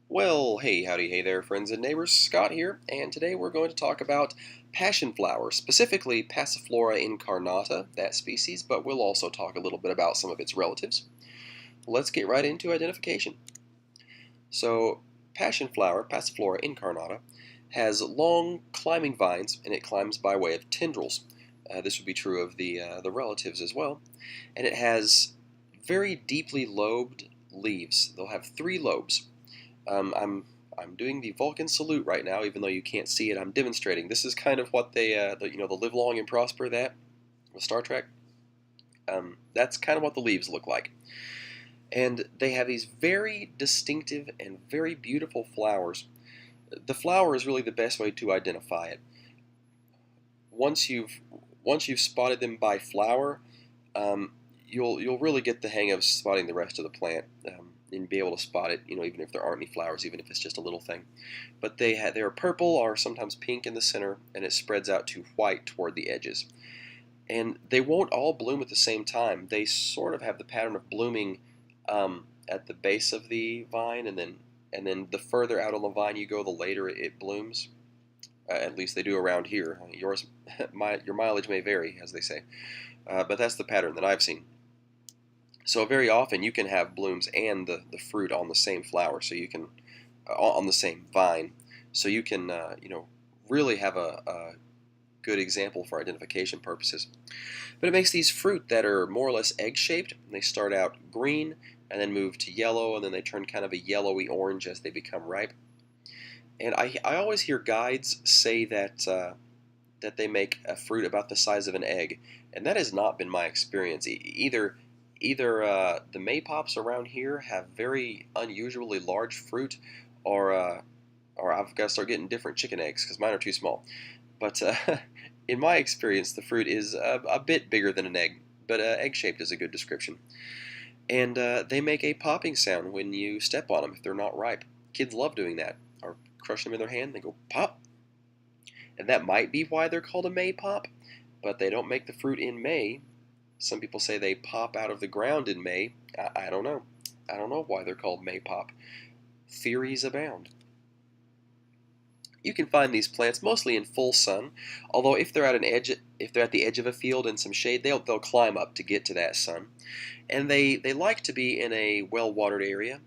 Well, hey, howdy, hey there, friends and neighbors. Scott here, and today we're going to talk about passionflower, specifically Passiflora incarnata, that species, but we'll also talk a little bit about some of its relatives. Let's get right into identification. So, passionflower, Passiflora incarnata, has long climbing vines, and it climbs by way of tendrils. This would be true of the relatives as well. And it has very deeply lobed leaves. They'll have three lobes. I'm doing the Vulcan salute right now, even though you can't see it. I'm demonstrating. This is kind of what the live long and prosper that with Star Trek. That's kind of what the leaves look like, and they have these very distinctive and very beautiful flowers. The flower is really the best way to identify it. Once you've once you've spotted them by flower, um, you'll really get the hang of spotting the rest of the plant. And be able to spot it, even if there aren't any flowers, even if it's just a little thing. But they're purple or sometimes pink in the center, and it spreads out to white toward the edges. And they won't all bloom at the same time. They sort of have the pattern of blooming at the base of the vine, and then the further out on the vine you go, the later it blooms. At least they do around here. Your mileage may vary, as they say, but that's the pattern that I've seen. So very often you can have blooms and the fruit on the same flower, so you can on the same vine, so you can really have a good example for identification purposes. But it makes these fruit that are more or less egg-shaped. They start out green and then move to yellow, and then they turn kind of a yellowy orange as they become ripe. And I always hear guides say that they make a fruit about the size of an egg, and that has not been my experience. Either the maypops around here have very unusually large fruit, or or I've got to start getting different chicken eggs because mine are too small. But in my experience, the fruit is a bit bigger than an egg, but egg-shaped is a good description. And they make a popping sound when you step on them if they're not ripe. Kids love doing that, or crush them in their hand. They go pop, and that might be why they're called a maypop. But they don't make the fruit in May. Some people say they pop out of the ground in May. I don't know. I don't know why they're called maypop. Theories abound. You can find these plants mostly in full sun, although if they're at the edge of a field in some shade, they'll climb up to get to that sun. And they like to be in a well-watered area,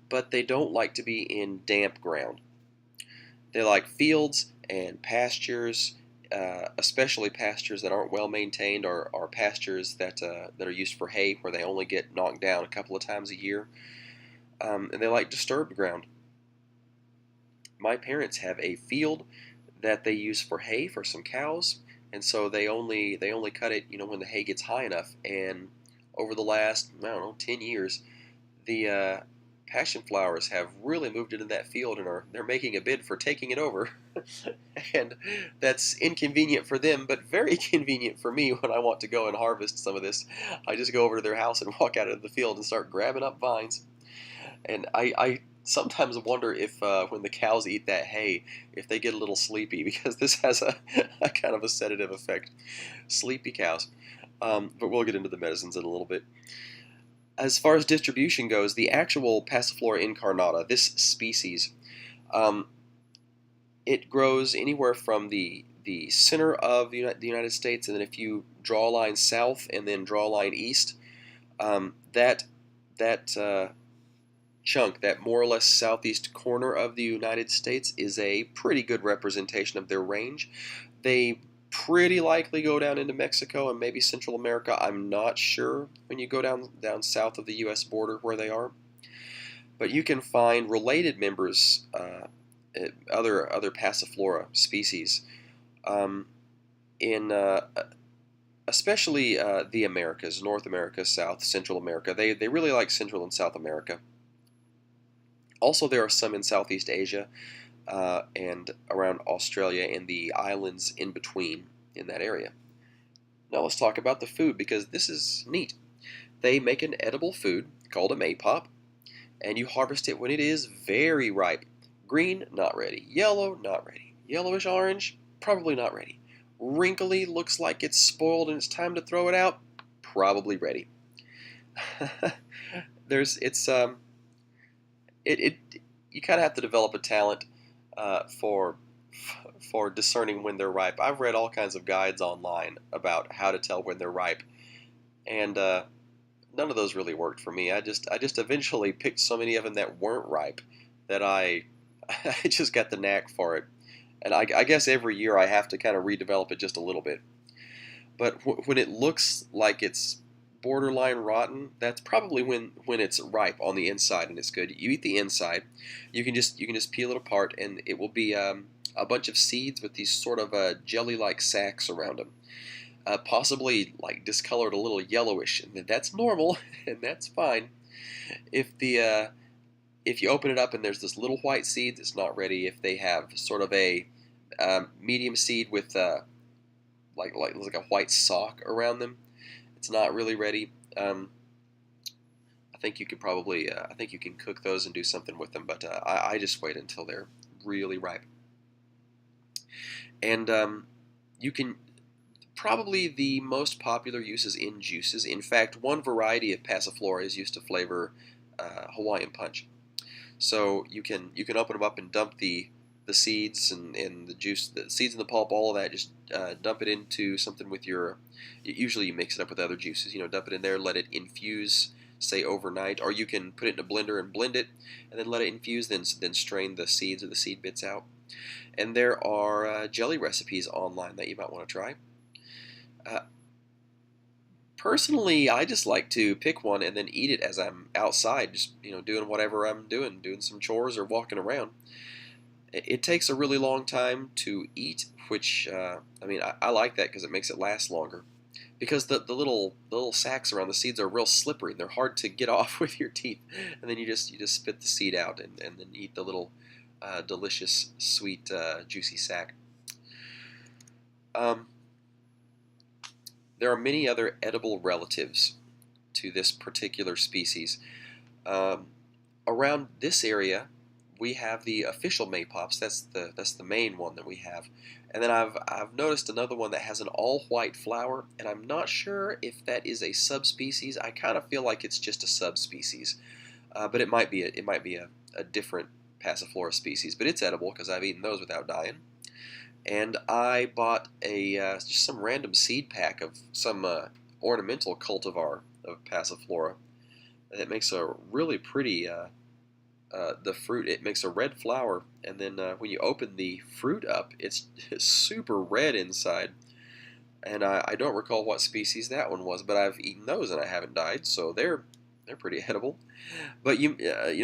but they don't like to be in damp ground. They like fields and pastures, especially pastures that aren't well maintained, or pastures that are used for hay, where they only get knocked down a couple of times a year. And they like disturbed ground. My parents have a field that they use for hay for some cows, and so they only cut it, when the hay gets high enough. And over the last, I don't know, 10 years, the passion flowers have really moved into that field, and they're making a bid for taking it over. And that's inconvenient for them, but very convenient for me when I want to go and harvest some of this. I just go over to their house and walk out into the field and start grabbing up vines. And I sometimes wonder if when the cows eat that hay, if they get a little sleepy, because this has a kind of a sedative effect. Sleepy cows. But we'll get into the medicines in a little bit. As far as distribution goes, the actual Passiflora incarnata, this species, um, it grows anywhere from the center of the United States, and then if you draw a line south and then draw a line east, that chunk, that more or less southeast corner of the United States, is a pretty good representation of their range. They pretty likely go down into Mexico and maybe Central America. I'm not sure when you go down south of the U.S. border where they are, but you can find related members, other Passiflora species, um, in especially the Americas, North America, South, Central America. They really like Central and South America. Also, there are some in Southeast Asia and around Australia and the islands in between in that area. Now let's talk about the food, because this is neat. They make an edible food called a maypop, and you harvest it when it is very ripe. Green, not ready. Yellow, not ready. Yellowish orange, probably not ready. Wrinkly, looks like it's spoiled and it's time to throw it out, probably ready. There's it's it you kind of have to develop a talent for discerning when they're ripe. I've read all kinds of guides online about how to tell when they're ripe, and none of those really worked for me. I just eventually picked so many of them that weren't ripe that I I just got the knack for it. And I guess every year I have to kind of redevelop it just a little bit. But when it looks like it's borderline rotten, that's probably when it's ripe on the inside and it's good. You eat the inside, you can just peel it apart, and it will be a bunch of seeds with these sort of jelly-like sacs around them, possibly like discolored a little yellowish, and that's normal, and that's fine. If the if you open it up and there's this little white seeds, it's not ready. If they have sort of a medium seed with like a white sock around them, it's not really ready. I think you could probably I think you can cook those and do something with them, but I just wait until they're really ripe. And you can probably the most popular uses in juices. In fact, one variety of Passiflora is used to flavor Hawaiian punch. So you can open them up and dump the seeds and the juice, the seeds and the pulp, all of that. Just dump it into something with your. Usually you mix it up with other juices. Dump it in there, let it infuse, say overnight, or you can put it in a blender and blend it, and then let it infuse. Then strain the seeds or the seed bits out. And there are jelly recipes online that you might want to try. Uh, Personally, I just like to pick one and then eat it as I'm outside, just doing whatever I'm doing some chores or walking around. It takes a really long time to eat, which I mean I like that because it makes it last longer. Because the little sacs around the seeds are real slippery and they're hard to get off with your teeth, and then you just spit the seed out and then eat the little delicious sweet juicy sac. Um, there are many other edible relatives to this particular species. Um, Around this area, we have the official maypops. That's the main one that we have, and then I've noticed another one that has an all white flower, and I'm not sure if that is a subspecies. I kind of feel like it's just a subspecies, but it might be a different Passiflora species. But it's edible because I've eaten those without dying. And I bought a just some random seed pack of some ornamental cultivar of Passiflora that makes a really pretty the fruit. It makes a red flower, and then when you open the fruit up, it's super red inside. And I don't recall what species that one was, but I've eaten those and I haven't died, so they're pretty edible. But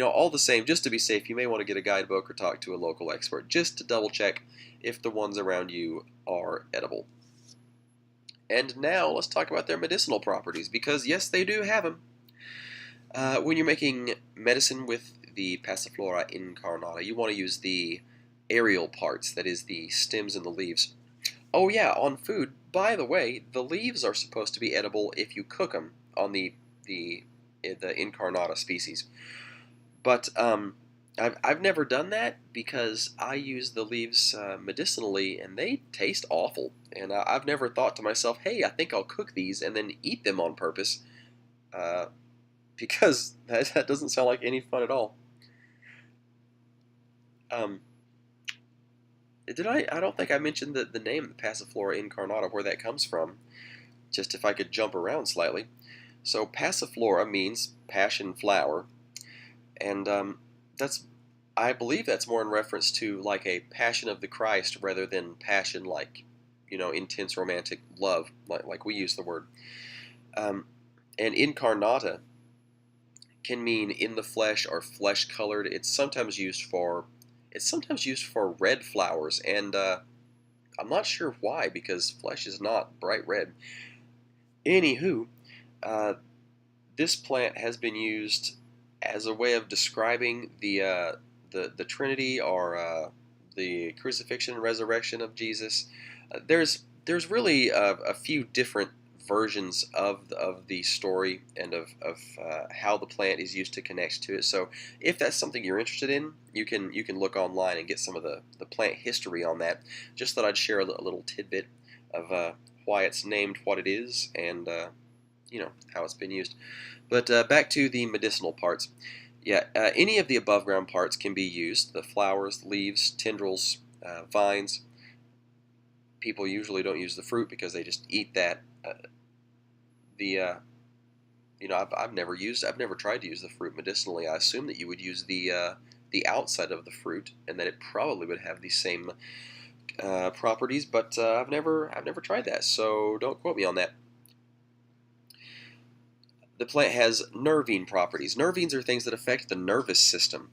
all the same, just to be safe, you may want to get a guidebook or talk to a local expert just to double check if the ones around you are edible. And now let's talk about their medicinal properties, because yes, they do have them. When you're making medicine with the Passiflora incarnata, you want to use the aerial parts, that is the stems and the leaves. Oh yeah, on food, by the way, the leaves are supposed to be edible if you cook them on the incarnata species. But I've never done that because I use the leaves medicinally, and they taste awful. And I've never thought to myself, hey, I think I'll cook these and then eat them on purpose, uh, because that doesn't sound like any fun at all. Um, did I? I don't think I mentioned the name, the Passiflora incarnata, where that comes from. Just if I could jump around slightly. So Passiflora means passion flower, and that's I believe that's more in reference to like a passion of the Christ rather than passion like intense romantic love like we use the word. Um, and incarnata can mean in the flesh or flesh colored. It's sometimes used for red flowers, and I'm not sure why because flesh is not bright red. Anywho, uh, this plant has been used as a way of describing the Trinity, or the crucifixion and resurrection of Jesus. There's really a few different versions of the story and of how the plant is used to connect to it. So if that's something you're interested in, you can look online and get some of the plant history on that. Just thought I'd share a little tidbit of why it's named what it is, and how it's been used. But back to the medicinal parts. Yeah, any of the above ground parts can be used. The flowers, leaves, tendrils, vines. People usually don't use the fruit because they just eat that. The I've never tried to use the fruit medicinally. I assume that you would use the outside of the fruit, and that it probably would have the same properties. But I've never tried that, so don't quote me on that. The plant has nervine properties. Nervines are things that affect the nervous system,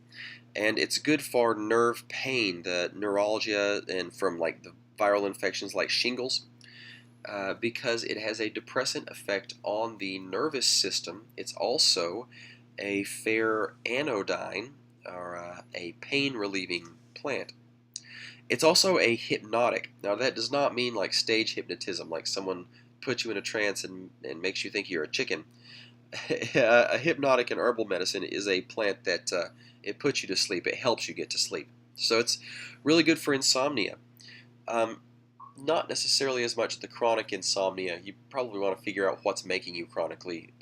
and it's good for nerve pain, the neuralgia, and from like the viral infections like shingles. Because it has a depressant effect on the nervous system. It's also a fair anodyne, or a pain relieving plant. It's also a hypnotic. Now, that does not mean like stage hypnotism, like someone puts you in a trance and makes you think you're a chicken. A hypnotic in herbal medicine is a plant that it puts you to sleep. It helps you get to sleep. So it's really good for insomnia. Um, Not necessarily as much the chronic insomnia. You probably want to figure out what's making you chronically,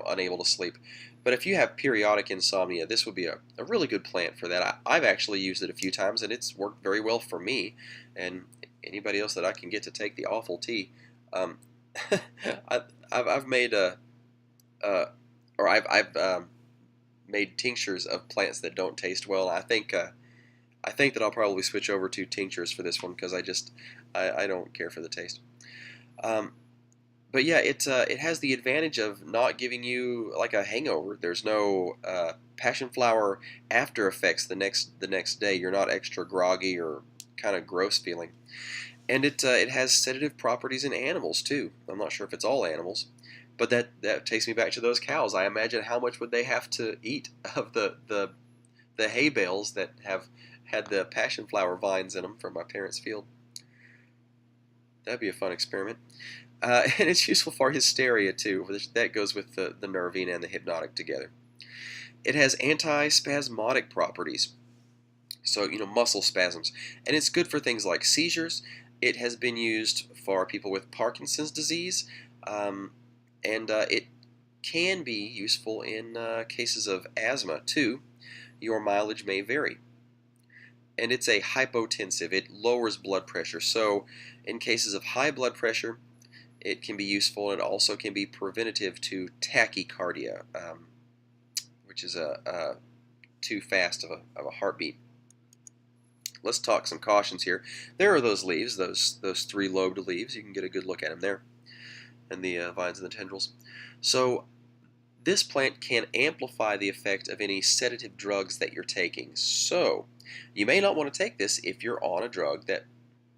unable to sleep. But if you have periodic insomnia, this would be a really good plant for that. I've actually used it a few times, and it's worked very well for me and anybody else that I can get to take the awful tea. Um, I've made uh, I've made tinctures of plants that don't taste well. I think that I'll probably switch over to tinctures for this one because I don't care for the taste. Um, but yeah, it has the advantage of not giving you like a hangover. There's no passion flower after effects the next day. You're not extra groggy or kind of gross feeling. And it has sedative properties in animals too. I'm not sure if it's all animals, but that takes me back to those cows. I imagine how much would they have to eat of the hay bales that have had the passion flower vines in them from my parents' field. That'd be a fun experiment. And it's useful for hysteria too. That goes with the nervine and the hypnotic together. It has antispasmodic properties, so muscle spasms, and it's good for things like seizures. It has been used for people with Parkinson's disease, um, and it can be useful in cases of asthma too. Your mileage may vary. And it's a hypotensive. It lowers blood pressure. So in cases of high blood pressure, it can be useful, and it also can be preventative to tachycardia, which is a too fast of a heartbeat. Let's talk some cautions here. There are those leaves, those three-lobed leaves. You can get a good look at them there, and the vines and the tendrils. So this plant can amplify the effect of any sedative drugs that you're taking. So you may not want to take this if you're on a drug that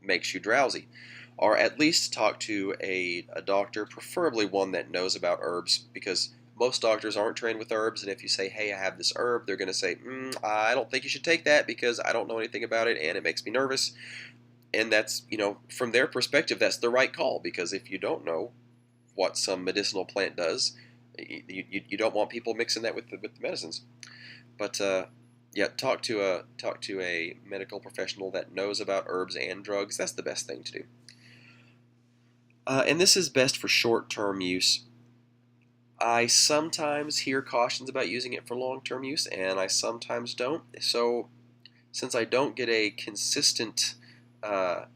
makes you drowsy, or at least talk to a doctor, preferably one that knows about herbs, because most doctors aren't trained with herbs, and if you say, hey, I have this herb, they're going to say, I don't think you should take that because I don't know anything about it and it makes me nervous. And that's, from their perspective, that's the right call, because if you don't know what some medicinal plant does, you don't want people mixing that with the medicines. But yeah, talk to a medical professional that knows about herbs and drugs. That's the best thing to do. And this is best for short-term use. I sometimes hear cautions about using it for long-term use, and I sometimes don't. So since I don't get a consistent, a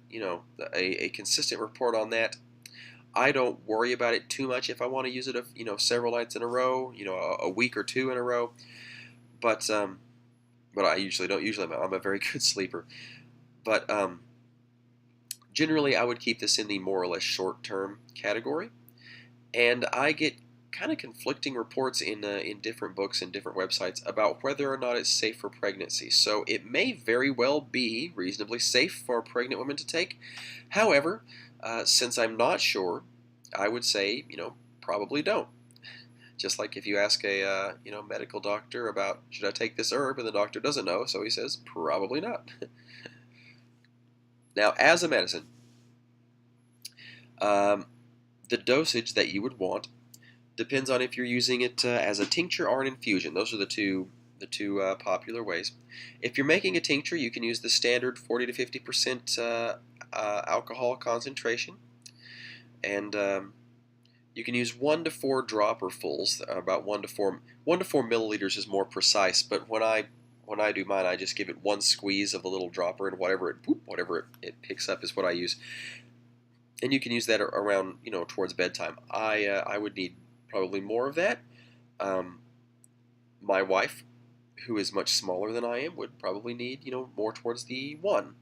consistent report on that, I don't worry about it too much if I want to use it, several nights in a row, a week or two in a row. But I usually don't. Usually I'm a very good sleeper. But generally, I would keep this in the more or less short-term category. And I get kind of conflicting reports in different books and different websites about whether or not it's safe for pregnancy. So it may very well be reasonably safe for pregnant women to take. However, since I'm not sure, I would say, probably don't. Just like if you ask a medical doctor about should I take this herb, and the doctor doesn't know, so he says probably not. Now, as a medicine, the dosage that you would want depends on if you're using it as a tincture or an infusion. Those are the two popular ways. If you're making a tincture, you can use the standard 40 to 50% alcohol concentration, and You can use 1 to 4 dropperfuls, about 1 to 4 milliliters is more precise. But when I do mine, I just give it one squeeze of the little dropper, and whatever it picks up is what I use. And you can use that around towards bedtime. I would need probably more of that. Um, my wife, who is much smaller than I am, would probably need more towards the 1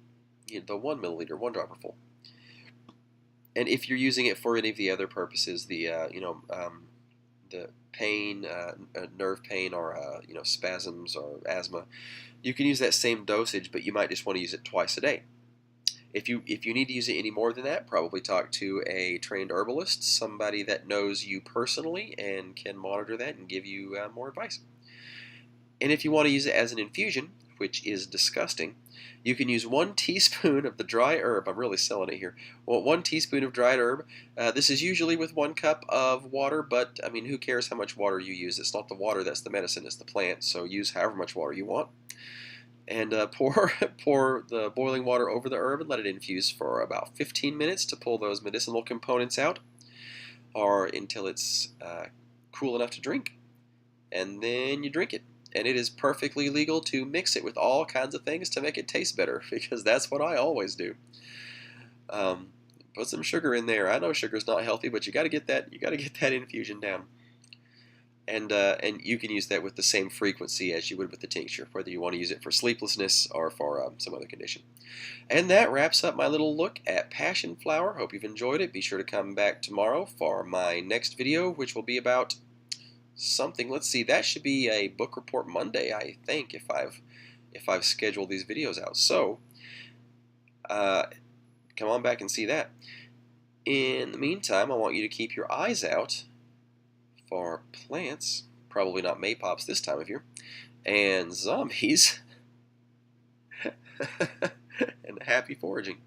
milliliter, one dropperful. And if you're using it for any of the other purposes, the pain, nerve pain, or spasms or asthma, you can use that same dosage, but you might just want to use it twice a day. If you need to use it any more than that, probably talk to a trained herbalist, somebody that knows you personally and can monitor that and give you more advice. And if you want to use it as an infusion, which is disgusting, you can use 1 teaspoon of the dry herb. I'm really selling it here. Well, 1 teaspoon of dried herb. This is usually with 1 cup of water, but I mean, who cares how much water you use? It's not the water that's the medicine, it's the plant. So use however much water you want. And pour the boiling water over the herb and let it infuse for about 15 minutes to pull those medicinal components out, or until it's cool enough to drink. And then you drink it. And it is perfectly legal to mix it with all kinds of things to make it taste better, because that's what I always do. Put some sugar in there. I know sugar's not healthy, but you got to get that infusion down. And you can use that with the same frequency as you would with the tincture, whether you want to use it for sleeplessness or for some other condition. And that wraps up my little look at Passionflower. Hope you've enjoyed it. Be sure to come back tomorrow for my next video, which will be about something. Let's see, that should be a book report Monday, I think, if I've scheduled these videos out. So come on back and see that. In the meantime, I want you to keep your eyes out for plants, probably not maypops this time of year, and zombies, and happy foraging.